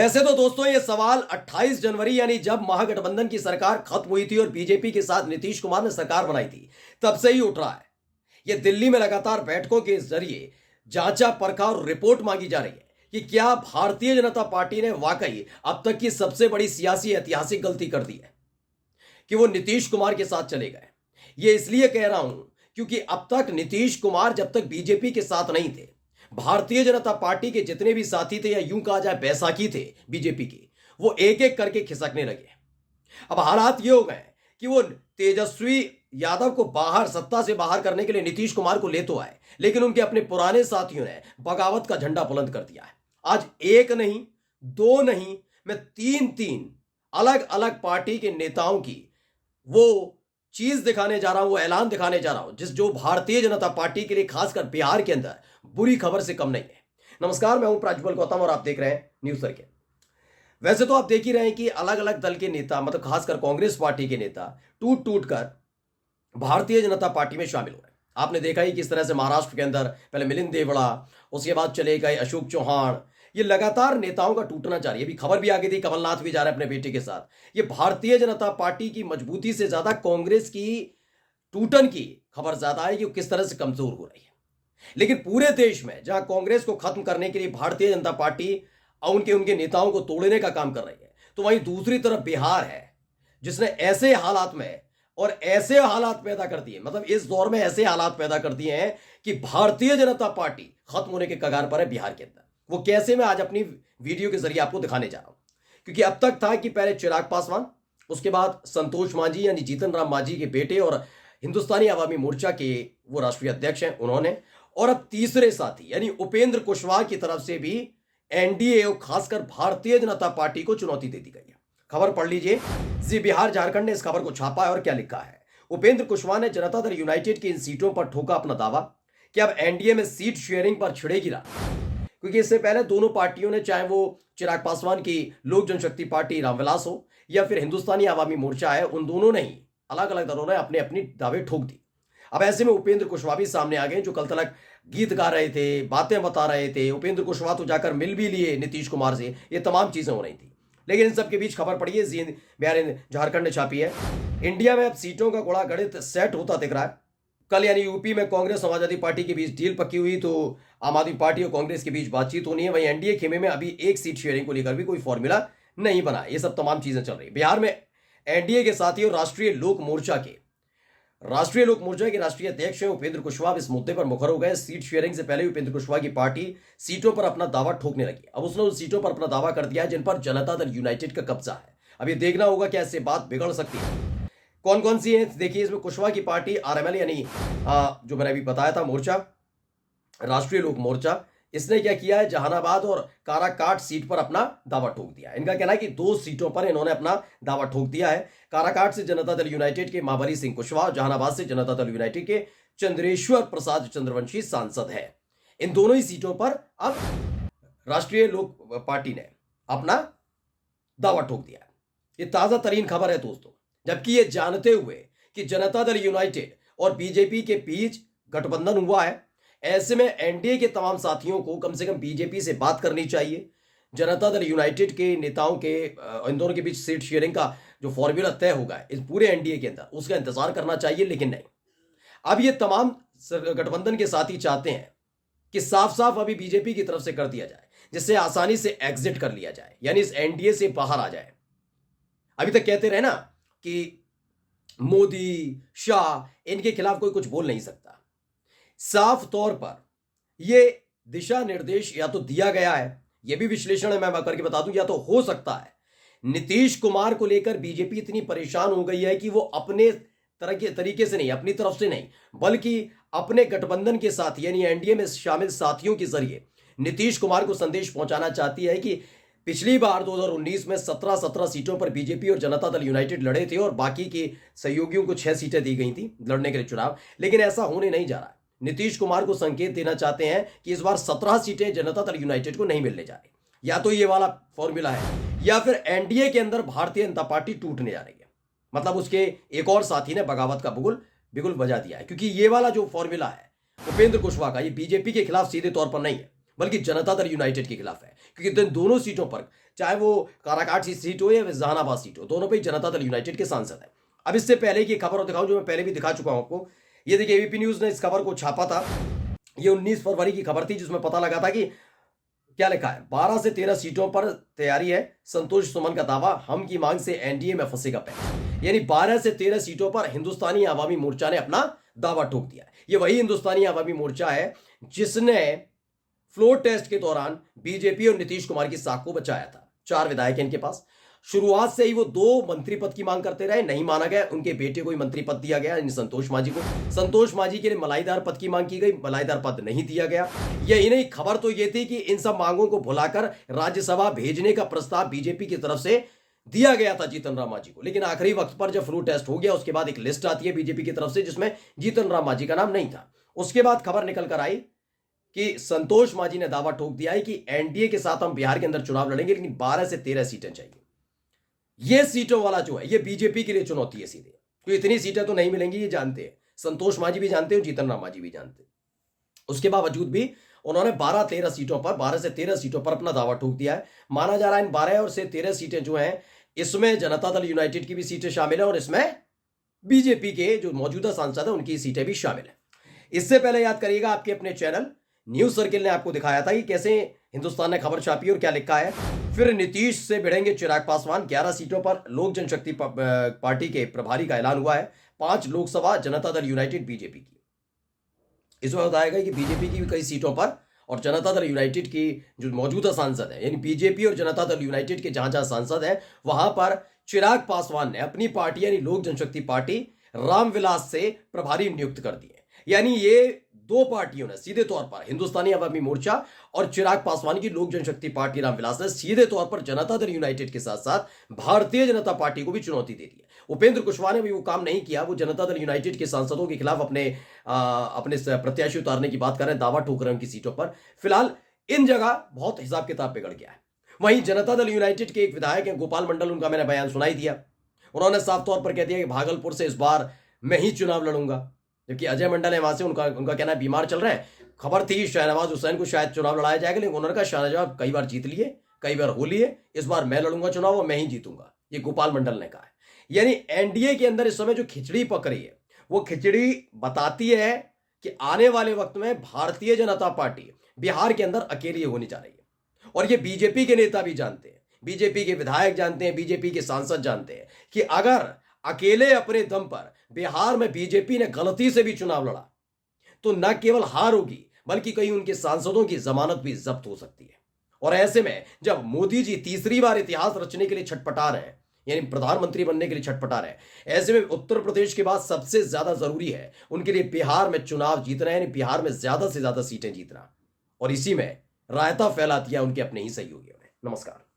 वैसे तो दोस्तों ये सवाल 28 जनवरी यानी जब महागठबंधन की सरकार खत्म हुई थी और बीजेपी के साथ नीतीश कुमार ने सरकार बनाई थी तब से ही उठ रहा है। ये दिल्ली में लगातार बैठकों के जरिए जांचा परखा और रिपोर्ट मांगी जा रही है कि क्या भारतीय जनता पार्टी ने वाकई अब तक की सबसे बड़ी सियासी ऐतिहासिक गलती कर दी है कि वो नीतीश कुमार के साथ चले गए। ये इसलिए कह रहा हूं क्योंकि अब तक नीतीश कुमार जब तक बीजेपी के साथ नहीं थे, भारतीय जनता पार्टी के जितने भी साथी थे या यूं कहा जाए बैसाखी थे बीजेपी की, वो एक एक करके खिसकने लगे। अब हालात ये हो गए कि वो तेजस्वी यादव को बाहर सत्ता से बाहर करने के लिए नीतीश कुमार को ले तो आए, लेकिन उनके अपने पुराने साथियों ने बगावत का झंडा बुलंद कर दिया है। आज एक नहीं, दो नहीं, मैं तीन तीन अलग अलग पार्टी के नेताओं की वो चीज दिखाने जा रहा हूं, वो ऐलान दिखाने जा रहा हूं जो भारतीय जनता पार्टी के लिए खासकर बिहार के अंदर बुरी खबर से कम नहीं है। नमस्कार, मैं हूं प्राज्वल गौतम और आप देख रहे हैं न्यूज सर्किल। वैसे तो आप देख ही रहे हैं कि अलग अलग दल के नेता, मतलब खासकर कांग्रेस पार्टी के नेता टूट टूट कर भारतीय जनता पार्टी में शामिल हुए। आपने देखा ही किस तरह से महाराष्ट्र के अंदर पहले मिलिंद देवड़ा, उसके बाद चले गए अशोक चौहान। ये लगातार नेताओं का टूटना जा रही है। अभी खबर भी आ गई थी कमलनाथ भी जा रहे हैं अपने बेटे के साथ। ये भारतीय जनता पार्टी की मजबूती से ज्यादा कांग्रेस की टूटन की खबर ज्यादा है कि वो किस तरह से कमजोर हो रही है। लेकिन पूरे देश में जहां कांग्रेस को खत्म करने के लिए भारतीय जनता पार्टी और उनके नेताओं को तोड़ने का काम कर रही है, तो वहीं दूसरी तरफ बिहार है जिसने ऐसे हालात में और ऐसे हालात पैदा कर दिए, मतलब इस दौर में ऐसे हालात पैदा कर दिए हैं कि भारतीय जनता पार्टी खत्म होने के कगार पर है बिहार के अंदर। वो कैसे, मैं आज अपनी वीडियो के जरिए आपको दिखाने जा रहा हूं। क्योंकि अब तक था कि पहले चिराग पासवान, उसके बाद संतोष मांझी यानी जीतन राम मांझी के बेटे और हिंदुस्तानी आवामी मोर्चा के वो राष्ट्रीय अध्यक्ष हैं उन्होंने, और अब तीसरे साथी यानी उपेंद्र कुशवाहा की तरफ से भी एनडीए और खासकर भारतीय जनता पार्टी को चुनौती दे दी गई है। खबर पढ़ लीजिए, जी बिहार झारखंड ने इस खबर को छापा है और क्या लिखा है। उपेंद्र कुशवाहा ने जनता दल यूनाइटेड की इन सीटों पर ठोका अपना दावा कि अब एनडीए में सीट शेयरिंग पर छिड़ेगी रात। क्योंकि इससे पहले दोनों पार्टियों ने, चाहे वो चिराग पासवान की लोक जनशक्ति पार्टी रामविलास हो या फिर हिंदुस्तानी आवामी मोर्चा है, उन दोनों ने ही अलग अलग दलों ने अपने अपनी दावे ठोक दी। अब ऐसे में उपेंद्र कुशवाहा भी सामने आ गए, जो कल तक गीत गा रहे थे, बातें बता रहे थे। उपेंद्र कुशवाहा तो जाकर मिल भी लिए नीतीश कुमार से, ये तमाम चीजें हो रही थी। लेकिन इन सबके बीच खबर पड़ी है, बिहार झारखंड ने छापी है, इंडिया में अब सीटों का घोड़ा गणित सेट होता दिख रहा है। कल यानी यूपी में कांग्रेस समाजवादी पार्टी के बीच डील पक्की हुई, तो आम आदमी पार्टी और कांग्रेस के बीच बातचीत होनी है। वहीं एनडीए खेमे में अभी एक सीट शेयरिंग को लेकर भी कोई फॉर्मूला नहीं बना। ये सब तमाम चीजें चल रही। बिहार में एनडीए के साथ ही और राष्ट्रीय लोक मोर्चा के राष्ट्रीय अध्यक्ष हैं उपेंद्र कुशवाहा इस मुद्दे पर मुखर हो गए। सीट शेयरिंग से पहले उपेंद्र कुशवाहा की पार्टी सीटों पर अपना दावा ठोकने लगी। अब उसने उन सीटों पर अपना दावा कर दिया है जिन पर जनता दल यूनाइटेड का कब्जा है। अब ये देखना होगा कि ऐसे बात बिगड़ सकती है। कौन कौन सी है देखिए। इसमें कुशवाहा की पार्टी आरएमएल यानी जो मैंने अभी बताया था मोर्चा, राष्ट्रीय लोक मोर्चा, इसने क्या किया है, जहानाबाद और काराकाट सीट पर अपना दावा ठोक दिया है। इनका कहना है कि 2 सीटों पर इन्होंने अपना दावा ठोक दिया है। काराकाट से जनता दल यूनाइटेड के महाबली सिंह कुशवाहा, जहानाबाद से जनता दल यूनाइटेड के चंद्रेश्वर प्रसाद चंद्रवंशी सांसद है। इन दोनों ही सीटों पर अब राष्ट्रीय लोक पार्टी ने अपना दावा ठोक दिया है। ये ताजा तरीन खबर है दोस्तों, जबकि ये जानते हुए कि जनता दल यूनाइटेड और बीजेपी के बीच गठबंधन हुआ है, ऐसे में एनडीए के तमाम साथियों को कम से कम बीजेपी से बात करनी चाहिए। जनता दल यूनाइटेड के नेताओं के इन दोनों के बीच सीट शेयरिंग का जो फॉर्मूला तय होगा इस पूरे एनडीए के अंदर, उसका इंतजार करना चाहिए। लेकिन नहीं, अब ये तमाम गठबंधन के साथी चाहते हैं कि साफ साफ अभी बीजेपी की तरफ से कर दिया जाए, जिससे आसानी से एग्जिट कर लिया जाए, यानी इस एनडीए से बाहर आ जाए। अभी तक कहते रहे ना कि मोदी, शाह, इनके खिलाफ कोई कुछ बोल नहीं सकता। साफ तौर पर यह दिशा निर्देश या तो दिया गया है, यह भी विश्लेषण है मैं करके बता दूं, या तो हो सकता है नीतीश कुमार को लेकर बीजेपी इतनी परेशान हो गई है कि वो अपने तरीके से नहीं, अपनी तरफ से नहीं, बल्कि अपने गठबंधन के साथ यानी एनडीए में शामिल साथियों के जरिए नीतीश कुमार को संदेश पहुंचाना चाहती है कि पिछली बार 2019 में 17 सीटों पर बीजेपी और जनता दल यूनाइटेड लड़े थे और बाकी के सहयोगियों को 6 सीटें दी गई थी लड़ने के लिए चुनाव। लेकिन ऐसा होने नहीं जा रहा। नीतीश कुमार को संकेत देना चाहते हैं कि इस बार 17 सीटें जनता दल यूनाइटेड को नहीं मिलने जा रही। या तो ये वाला फॉर्मूला है, या फिर एनडीए के अंदर भारतीय जनता पार्टी टूटने जा रही है। मतलब उसके एक और साथी ने बगावत का बिगुल बजा दिया है। क्योंकि ये वाला जो फॉर्मूला है उपेंद्र कुशवाहा का, ये बीजेपी के खिलाफ सीधे तौर पर नहीं है, बल्कि जनता दल यूनाइटेड के खिलाफ है, क्योंकि इन दोनों सीटों पर, चाहे वो काराकाट की सीट हो या जहानाबाद सीट हो, दोनों पे जनता दल यूनाइटेड के सांसद है। अब इससे पहले की खबर दिखाऊं जो मैं पहले भी दिखा चुका हूं आपको। ये देखिए, एबीपी न्यूज ने इस खबर को छापा था। ये 19 फरवरी की खबर थी, जिसमें पता लगा था कि क्या लिखा है, 12 से 13 सीटों पर तैयारी है, संतोष सुमन का दावा, हम की मांग से एनडीए में फंसेगा पैर। यानी 12 से 13 सीटों पर हिंदुस्तानी आवामी मोर्चा ने अपना दावा ठोक दिया है। ये वही हिंदुस्तानी आवामी मोर्चा है जिसने फ्लोर टेस्ट के दौरान बीजेपी और नीतीश कुमार की साख को बचाया था। 4 विधायक हैं इनके पास। शुरुआत से ही वो 2 मंत्री पद की मांग करते रहे, नहीं माना गया। उनके बेटे को ही मंत्री पद दिया गया, संतोष मांझी को। संतोष मांझी के लिए मलाईदार पद की मांग की गई, मलाईदार पद नहीं दिया गया। यही नहीं, खबर तो ये थी कि इन सब मांगों को भुलाकर राज्यसभा भेजने का प्रस्ताव बीजेपी की तरफ से दिया गया था जीतन राम मांझी को। लेकिन आखिरी वक्त पर जब फ्लोर टेस्ट हो गया, उसके बाद एक लिस्ट आती है बीजेपी की तरफ से जिसमें जीतन राम मांझी का नाम नहीं था। उसके बाद खबर निकल कर आई कि संतोष मांझी ने दावा ठोक दिया है कि एनडीए के साथ हम बिहार के अंदर चुनाव लड़ेंगे, लेकिन 12 से 13 सीटें चाहिए। ये सीटों वाला जो है, ये बीजेपी के लिए चुनौती है सीधे, तो इतनी सीटें तो नहीं मिलेंगी, ये जानते हैं। संतोष मांझी भी जानते हैं, जीतन राम मांझी भी जानते हैं। उसके बावजूद भी उन्होंने 12 से 13 सीटों पर अपना दावा ठोक दिया है। माना जा रहा है इन 12 और से 13 सीटें जो हैं, इसमें जनता दल यूनाइटेड की भी सीटें शामिल है और इसमें बीजेपी के जो मौजूदा सांसद है उनकी सीटें भी शामिल है। इससे पहले याद करिएगा, आपके अपने चैनल न्यूज सर्किल ने आपको दिखाया था कि कैसे हिंदुस्तान ने खबर छापी और क्या लिखा है। फिर नीतीश से भिड़ेंगे चिराग पासवान, 11 सीटों पर लोक जनशक्ति पार्टी के प्रभारी का ऐलान हुआ है। 5 लोकसभा जनता दल यूनाइटेड बीजेपी की। इसमें बताया गया कि बीजेपी की भी कई सीटों पर और जनता दल यूनाइटेड की जो मौजूदा सांसद है, यानी बीजेपी और जनता दल यूनाइटेड के जहां जहां सांसद है, वहां पर चिराग पासवान ने अपनी पार्टी यानी लोक जनशक्ति पार्टी रामविलास से प्रभारी नियुक्त कर दिए। यानी ये 2 पार्टियों ने सीधे तौर पर, हिंदुस्तानी अवामी मोर्चा और चिराग पासवान की लोक जनशक्ति पार्टी रामविलास ने सीधे तौर पर जनता दल यूनाइटेड के साथ साथ भारतीय जनता पार्टी को भी चुनौती दे दी है। उपेंद्र कुशवाहा ने भी वो काम नहीं किया। वो जनता दल यूनाइटेड के सांसदों के खिलाफ अपने प्रत्याशी उतारने की बात कर रहे हैं, दावा ठोक रहे हैं उनकी सीटों पर। फिलहाल इन जगह बहुत हिसाब किताब बिगड़ गया है। वहीं जनता दल यूनाइटेड के एक विधायक हैं गोपाल मंडल, उनका मैंने बयान सुनाई दिया। उन्होंने साफ तौर पर कह दिया कि भागलपुर से इस बार मैं ही चुनाव लड़ूंगा, जबकि अजय मंडल है वहां से, उनका कहना है बीमार चल रहे हैं। खबर थी शहनवाज हुसैन को शायद चुनाव लड़ाया जाएगा, लेकिन उन्होंने कहा शाहनवाज कई बार जीत लिए, कई बार हो लिए, इस बार मैं लड़ूंगा चुनाव और मैं ही जीतूंगा, ये गोपाल मंडल ने कहा है। यानी एनडीए के अंदर इस समय जो खिचड़ी पक रही है, वो खिचड़ी बताती है कि आने वाले वक्त में भारतीय जनता पार्टी बिहार के अंदर अकेली होने जा रही है। और ये बीजेपी के नेता भी जानते हैं, बीजेपी के विधायक जानते हैं, बीजेपी के सांसद जानते हैं कि अगर अकेले अपने दम पर बिहार में बीजेपी ने गलती से भी चुनाव लड़ा तो न केवल हार होगी, बल्कि कई उनके सांसदों की जमानत भी जब्त हो सकती है। और ऐसे में जब मोदी जी तीसरी बार इतिहास रचने के लिए छटपटा रहे हैं, यानी प्रधानमंत्री बनने के लिए छटपटा रहे हैं, ऐसे में उत्तर प्रदेश के बाद सबसे ज्यादा जरूरी है उनके लिए बिहार में चुनाव जीतना, यानी बिहार में ज्यादा से ज्यादा सीटें जीतना। और इसी में रायता फैला दिया उनके अपने ही सहयोगियों ने। नमस्कार।